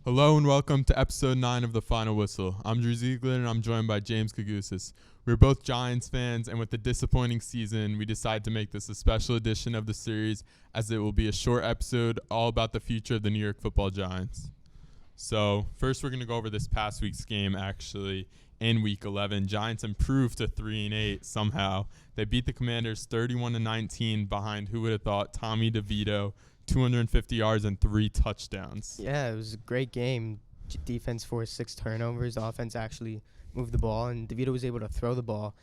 Hello and welcome to episode 9 of The Final Whistle. I'm Drew Ziegler and I'm joined by James Gougosis. We're both Giants fans, and with the disappointing season, we decided to make this a special edition of the series, as it will be a short episode all about the future of the New York Football Giants. So first we're going to go over this past week's game actually. In Week 11, Giants improved to 3-8 somehow. They beat the Commanders 31-19 behind, who would have thought, Tommy DeVito, 250 yards and 3 touchdowns. Yeah, it was a great game. Defense forced 6 turnovers. Offense actually moved the ball, and DeVito was able to throw the ball.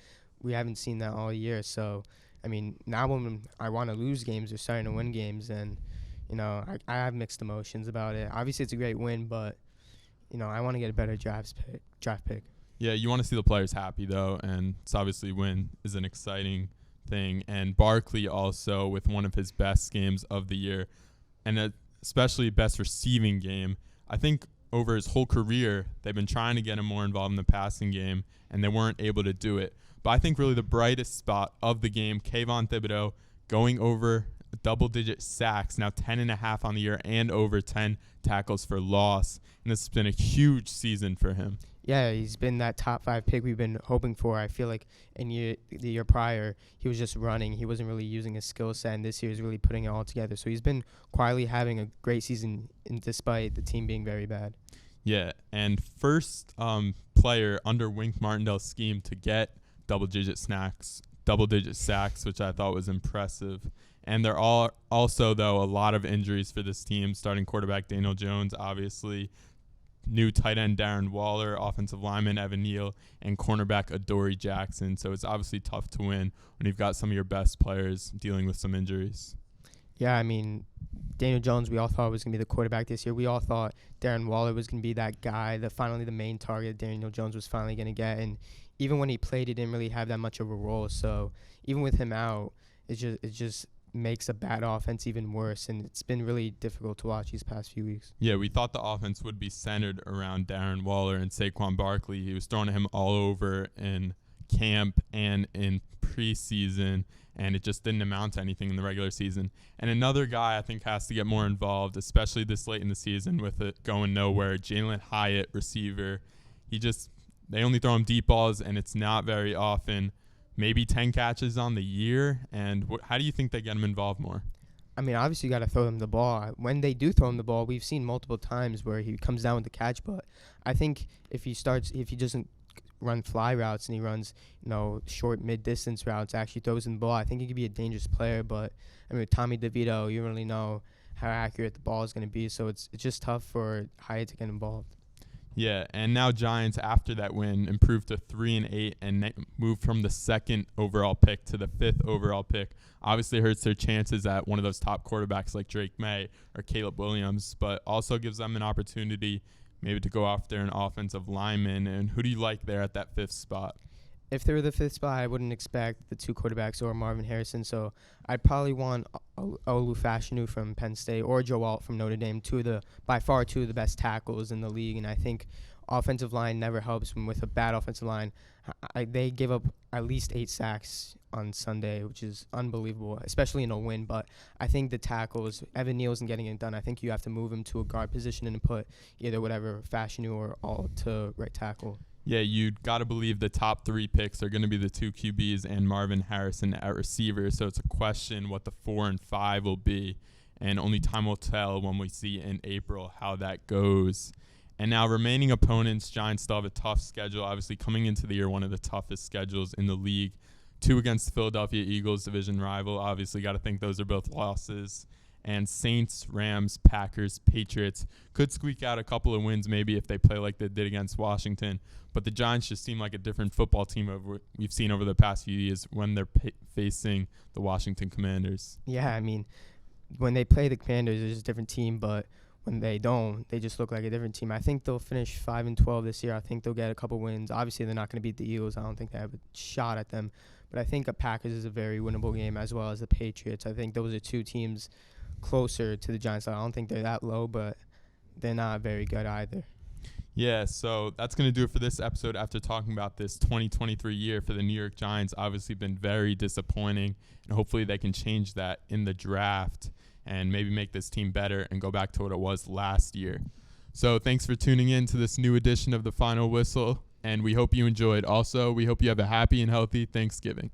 We haven't seen that all year. So, I mean, now when I want to lose games, we're starting to win games, and, I have mixed emotions about it. Obviously, it's a great win, but, I want to get a better draft pick. Yeah, you want to see the players happy, though, and it's obviously win is an exciting thing. And Barkley also with one of his best games of the year, and especially best receiving game. I think over his whole career, they've been trying to get him more involved in the passing game, and they weren't able to do it. But I think really the brightest spot of the game, Kayvon Thibodeau going over double-digit sacks, now 10.5 on the year, and over 10 tackles for loss. And this has been a huge season for him. Yeah, he's been that top 5 pick we've been hoping for. I feel like the year prior, he was just running. He wasn't really using his skill set, and this year he's really putting it all together. So he's been quietly having a great season despite the team being very bad. Yeah, and first player under Wink Martindale's scheme to get double-digit sacks, which I thought was impressive. And there are also, though, a lot of injuries for this team. Starting quarterback Daniel Jones, obviously. New tight end Darren Waller, offensive lineman Evan Neal, and cornerback Adoree Jackson. So it's obviously tough to win when you've got some of your best players dealing with some injuries. Yeah, I mean, Daniel Jones, we all thought was going to be the quarterback this year. We all thought Darren Waller was going to be that guy, finally the main target Daniel Jones was finally going to get. And even when he played, he didn't really have that much of a role. So even with him out, it just makes a bad offense even worse, and it's been really difficult to watch these past few weeks. Yeah, we thought the offense would be centered around Darren Waller and Saquon Barkley. He was throwing him all over in camp and in preseason, and it just didn't amount to anything in the regular season. And another guy I think has to get more involved, especially this late in the season with it going nowhere, Jalen Hyatt, receiver. They only throw him deep balls, and it's not very often. Maybe 10 catches on the year, and how do you think they get him involved more? I mean, obviously you got to throw him the ball. When they do throw him the ball, we've seen multiple times where he comes down with the catch, but I think if he doesn't run fly routes and he runs, short mid-distance routes, actually throws in the ball, I think he could be a dangerous player. But I mean, with Tommy DeVito, you don't really know how accurate the ball is going to be, so it's just tough for Hyatt to get involved. Yeah, and now Giants, after that win, improved to 3-8 and moved from the 2nd overall pick to the 5th overall pick. Obviously hurts their chances at one of those top quarterbacks like Drake May or Caleb Williams, but also gives them an opportunity maybe to go after an offensive lineman. And who do you like there at that 5th spot? If they were the 5th spot, I wouldn't expect the 2 quarterbacks or Marvin Harrison, so I'd probably want Olu Fashanu from Penn State or Joe Alt from Notre Dame, by far two of the best tackles in the league. And I think offensive line never helps when with a bad offensive line. They gave up at least 8 sacks on Sunday, which is unbelievable, especially in a win. But I think the tackles, Evan Neal isn't getting it done. I think you have to move him to a guard position and put either Fashanu or Alt to right tackle. Yeah, you'd got to believe the top 3 picks are going to be the 2 QBs and Marvin Harrison at receiver. So it's a question what the 4 and 5 will be. And only time will tell when we see in April how that goes. And now remaining opponents, Giants still have a tough schedule. Obviously coming into the year, one of the toughest schedules in the league. 2 against the Philadelphia Eagles, division rival. Obviously got to think those are both losses. And Saints, Rams, Packers, Patriots could squeak out a couple of wins maybe if they play like they did against Washington. But the Giants just seem like a different football team we've seen over the past few years when they're facing the Washington Commanders. Yeah, I mean, when they play the Commanders, it's a different team, but when they don't, they just look like a different team. I think they'll finish 5-12 this year. I think they'll get a couple wins. Obviously, they're not going to beat the Eagles. I don't think they have a shot at them. But I think the Packers is a very winnable game, as well as the Patriots. I think those are 2 teams closer to the Giants. I don't think they're that low, but they're not very good either. Yeah, so that's going to do it for this episode after talking about this 2023 year for the New York Giants. Obviously been very disappointing, and hopefully they can change that in the draft and maybe make this team better and go back to what it was last year. So thanks for tuning in to this new edition of The Final Whistle, and we hope you enjoyed. Also, we hope you have a happy and healthy Thanksgiving.